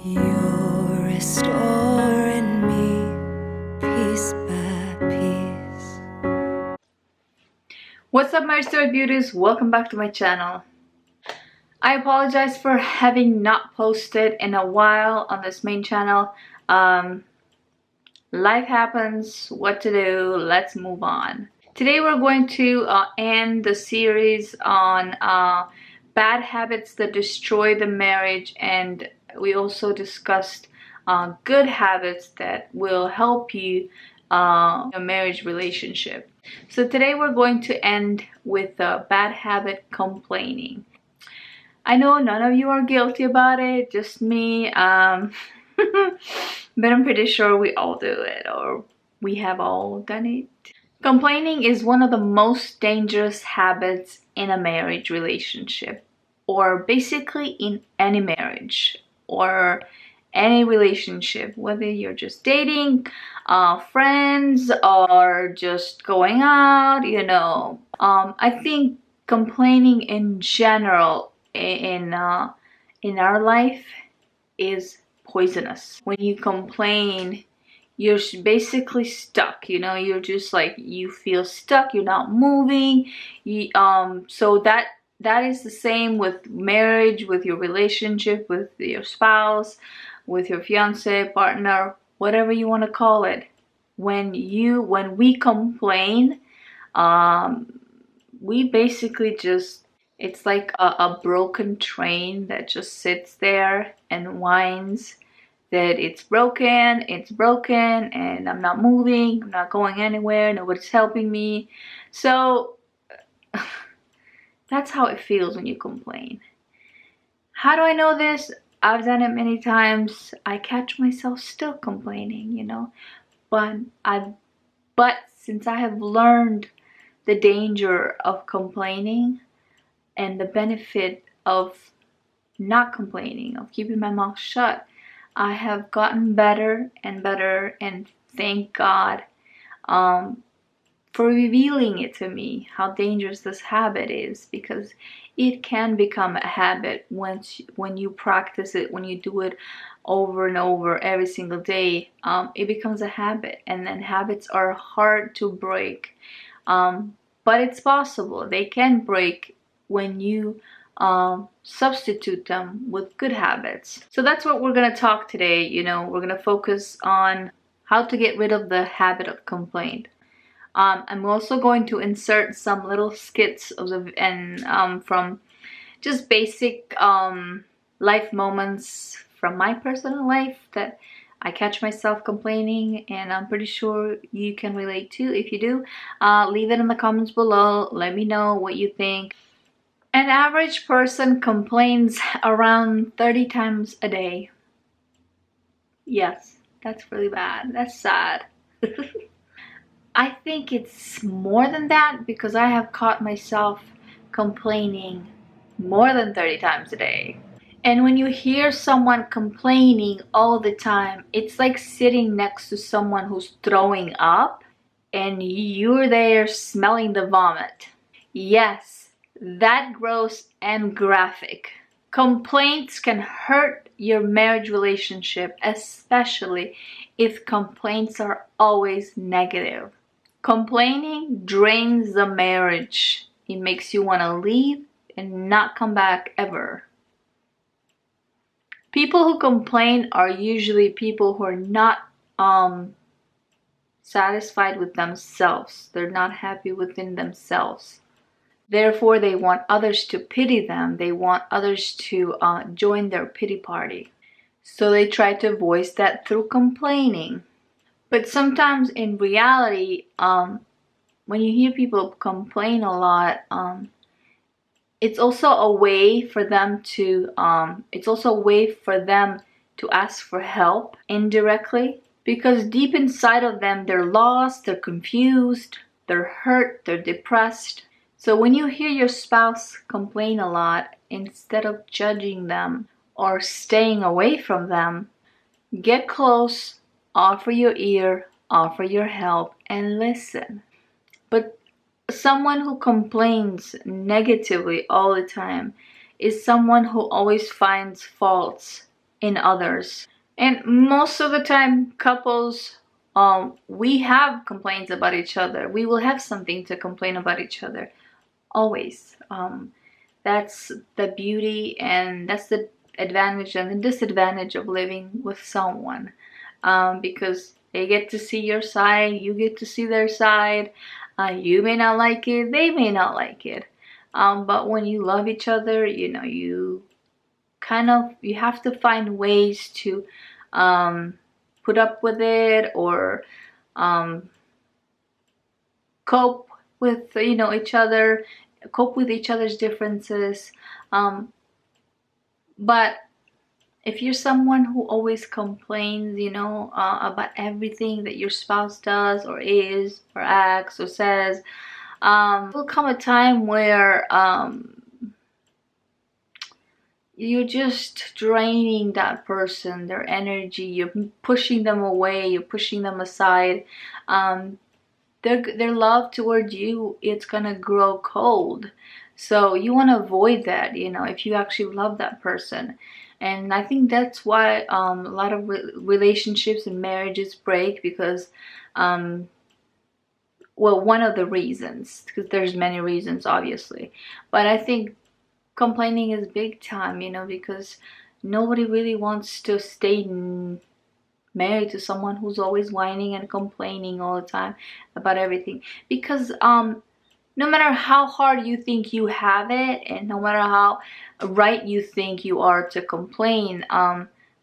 You're restoring me piece by piece. What's up, my restored beauties? Welcome back to my channel. I apologize for having not posted in a while on this main channel. Life happens, what to do, let's move on. Today we're going to end the series on bad habits that destroy the marriage, and we also discussed good habits that will help you in a marriage relationship. So today we're going to end with a bad habit, complaining. I know none of you are guilty about it, just me, but I'm pretty sure we all do it, or we have all done it. Complaining is one of the most dangerous habits in a marriage relationship, or basically in any marriage or any relationship, whether you're just dating, friends, or just going out, I think complaining in general in our life is poisonous. When you complain, you're basically stuck, you're just like, you feel stuck, you're not moving. So that is the same with marriage, with your relationship, with your spouse, with your fiance, partner, whatever you want to call it. When we complain, we basically just, it's like a broken train that just sits there and whines that it's broken, and I'm not moving, I'm not going anywhere, nobody's helping me. So that's how it feels when you complain. How do I know this? I've done it many times. I catch myself still complaining, but since I have learned the danger of complaining and the benefit of not complaining, of keeping my mouth shut, I have gotten better and better, and thank God for revealing it to me, how dangerous this habit is, because it can become a habit when you practice it, when you do it over and over every single day. It becomes a habit, and then habits are hard to break, but it's possible. They can break when you substitute them with good habits. So that's what we're gonna talk today. We're gonna focus on how to get rid of the habit of complaint. I'm also going to insert some little skits from just basic life moments from my personal life that I catch myself complaining, and I'm pretty sure you can relate to. If you do, leave it in the comments below. Let me know what you think. An average person complains around 30 times a day. Yes, that's really bad. That's sad. I think it's more than that, because I have caught myself complaining more than 30 times a day. And when you hear someone complaining all the time, it's like sitting next to someone who's throwing up and you're there smelling the vomit. Yes, that gross and graphic. Complaints can hurt your marriage relationship, especially if complaints are always negative. Complaining drains the marriage. It makes you want to leave and not come back ever. People who complain are usually people who are not satisfied with themselves. They're not happy within themselves. Therefore, they want others to pity them. They want others to join their pity party. So they try to voice that through complaining. But sometimes in reality, when you hear people complain a lot, it's also a way for them to ask for help indirectly, because deep inside of them, they're lost, they're confused, they're hurt, they're depressed. So when you hear your spouse complain a lot, instead of judging them or staying away from them, get close, offer your ear, offer your help, and listen. But someone who complains negatively all the time is someone who always finds faults in others. And most of the time, couples, we have complaints about each other. We will have something to complain about each other, always. That's the beauty, and that's the advantage and the disadvantage of living with someone, because they get to see your side, you get to see their side. You may not like it, they may not like it, but when you love each other, you have to find ways to put up with it, or um, cope with each other, cope with each other's differences. But if you're someone who always complains, about everything that your spouse does or is or acts or says, will come a time where you're just draining that person, their energy. You're pushing them away. You're pushing them aside. Their love toward you, it's gonna grow cold. So you want to avoid that, if you actually love that person. And I think that's why a lot of relationships and marriages break, because well, one of the reasons, because there's many reasons obviously, but I think complaining is big time, because nobody really wants to stay married to someone who's always whining and complaining all the time about everything. Because no matter how hard you think you have it, and no matter how right you think you are to complain,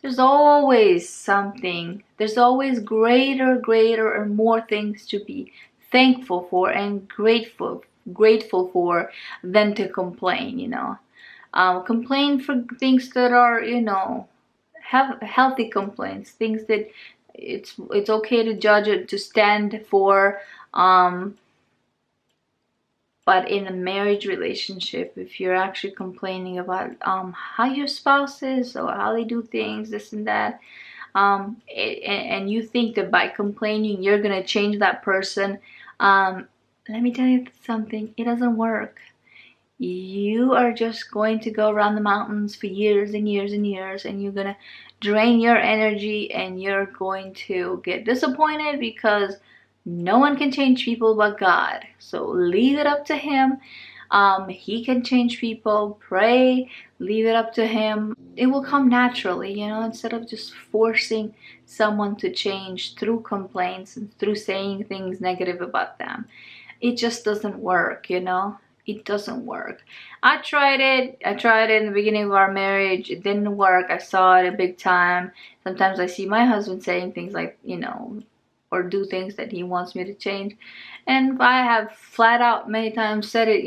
there's always something. There's always greater or more things to be thankful for and grateful for than to complain. Complain for things that are, have healthy complaints, things that it's okay to judge it, to stand for. But in a marriage relationship, if you're actually complaining about how your spouse is or how they do things, this and that, and you think that by complaining you're gonna change that person, let me tell you something, it doesn't work. You are just going to go around the mountains for years and years and years, and you're gonna drain your energy, and you're going to get disappointed, because no one can change people but God. So leave it up to Him. He can change people. Pray, leave it up to Him. It will come naturally, instead of just forcing someone to change through complaints and through saying things negative about them. It just doesn't work, It doesn't work. I tried it in the beginning of our marriage. It didn't work. I saw it a big time. Sometimes I see my husband saying things like, or do things that he wants me to change. And I have flat out many times said it,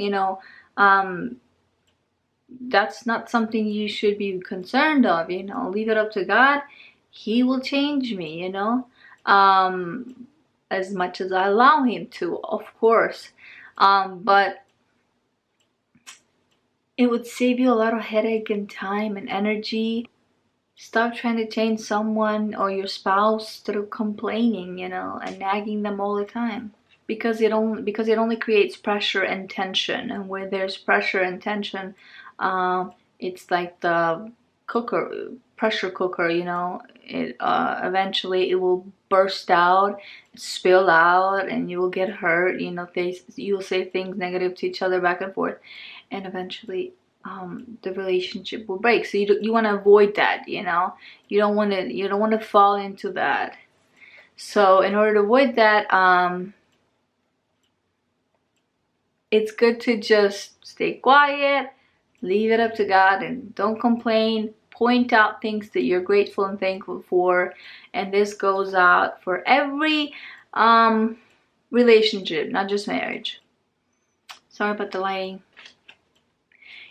that's not something you should be concerned of, leave it up to God. He will change me, as much as I allow Him to, of course. But it would save you a lot of headache and time and energy. Stop trying to change someone or your spouse through complaining, and nagging them all the time. Because it only creates pressure and tension. And where there's pressure and tension, it's like the pressure cooker, it eventually it will burst out, spill out, and you will get hurt. You will say things negative to each other back and forth, and eventually the relationship will break. So you want to avoid that. You don't want to fall into that. So in order to avoid that, it's good to just stay quiet, leave it up to God, and don't complain. Point out things that you're grateful and thankful for, and this goes out for every relationship, not just marriage. Sorry about the lighting.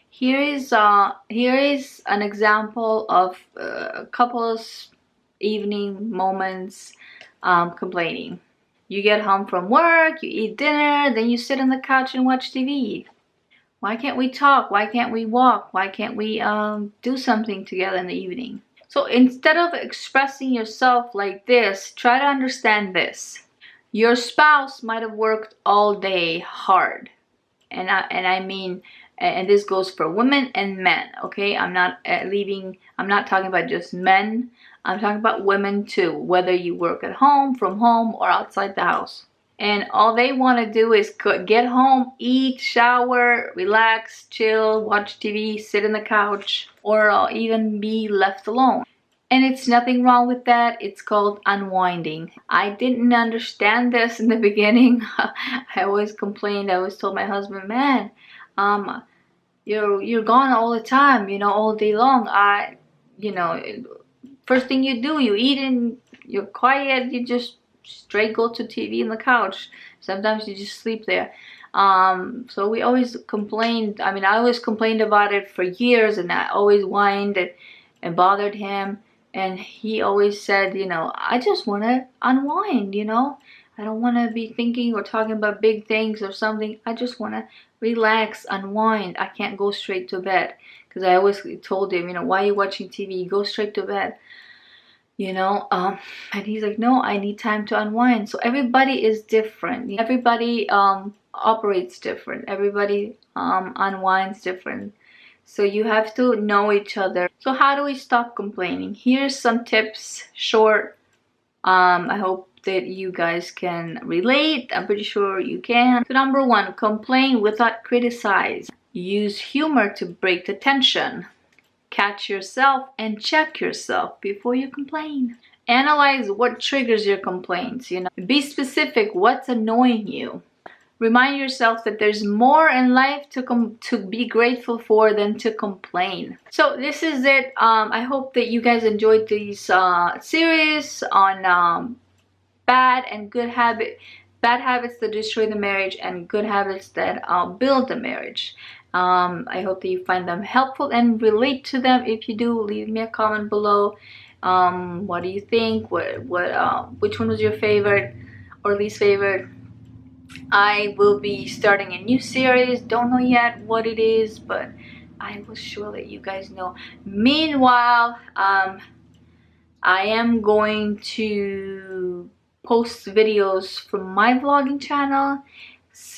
Here is an example of couples evening moments complaining. You get home from work, you eat dinner, then you sit on the couch and watch TV. Why can't we talk? Why can't we walk? Why can't we do something together in the evening? So instead of expressing yourself like this, try to understand this. Your spouse might have worked all day hard. And I mean and this goes for women and men, okay? I'm not talking about just men. I'm talking about women too, whether you work at home, from home, or outside the house. And all they want to do is get home, eat, shower, relax, chill, watch TV, sit on the couch, or even be left alone. And it's nothing wrong with that. It's called unwinding. I didn't understand this in the beginning. I always complained. I always told my husband, man, you're gone all the time, you know, all day long. First thing you do, you eat and you're quiet, you just straight go to TV on the couch. Sometimes you just sleep there. So we always complained. I mean, I always complained about it for years, and I always whined and bothered him. And he always said, you know, I just want to unwind, you know. I don't want to be thinking or talking about big things or something. I just want to relax, unwind. I can't go straight to bed. Because I always told him, you know, why are you watching TV? Go straight to bed. You know, and he's like, no, I need time to unwind. So everybody is different. Everybody operates different. Everybody unwinds different. So you have to know each other. So how do we stop complaining? Here's some tips, short. I hope that you guys can relate. I'm pretty sure you can. So number 1, complain without criticize. Use humor to break the tension. Catch yourself and check yourself before you complain. Analyze what triggers your complaints, you know. Be specific, what's annoying you. Remind yourself that there's more in life to be grateful for than to complain. So this is it. I hope that you guys enjoyed this series on bad and good habits. Bad habits that destroy the marriage and good habits that build the marriage. I hope that you find them helpful and relate to them. If you do, leave me a comment below. What do you think? Which one was your favorite or least favorite? I will be starting a new series. Don't know yet what it is, but I will sure let you guys know. Meanwhile, I am going to post videos from my vlogging channel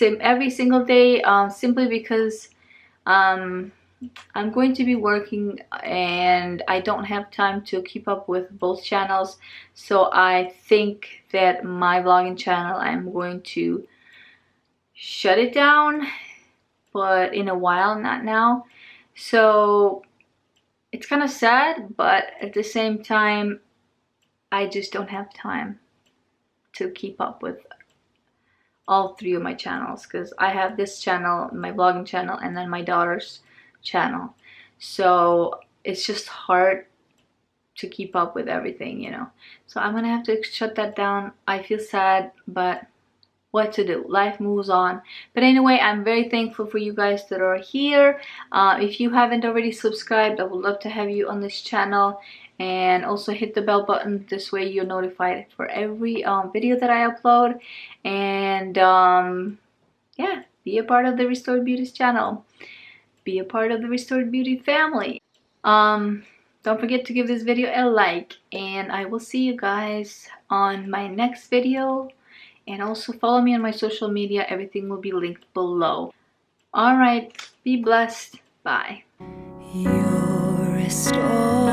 every single day, simply because I'm going to be working and I don't have time to keep up with both channels. So I think that my vlogging channel, I'm going to shut it down, but in a while, not now. So it's kind of sad, but at the same time, I just don't have time to keep up with all 3 of my channels, because I have this channel, my vlogging channel, and then my daughter's channel. So it's just hard to keep up with everything, you know. So I'm gonna have to shut that down. I feel sad, but what to do? Life moves on. But anyway, I'm very thankful for you guys that are here. If you haven't already subscribed, I would love to have you on this channel. And also hit the bell button. This way you're notified for every video that I upload. And yeah, be a part of the Restored Beauties channel. Be a part of the Restored Beauty family. Don't forget to give this video a like. And I will see you guys on my next video. And also follow me on my social media. Everything will be linked below. Alright, be blessed. Bye. You're restored.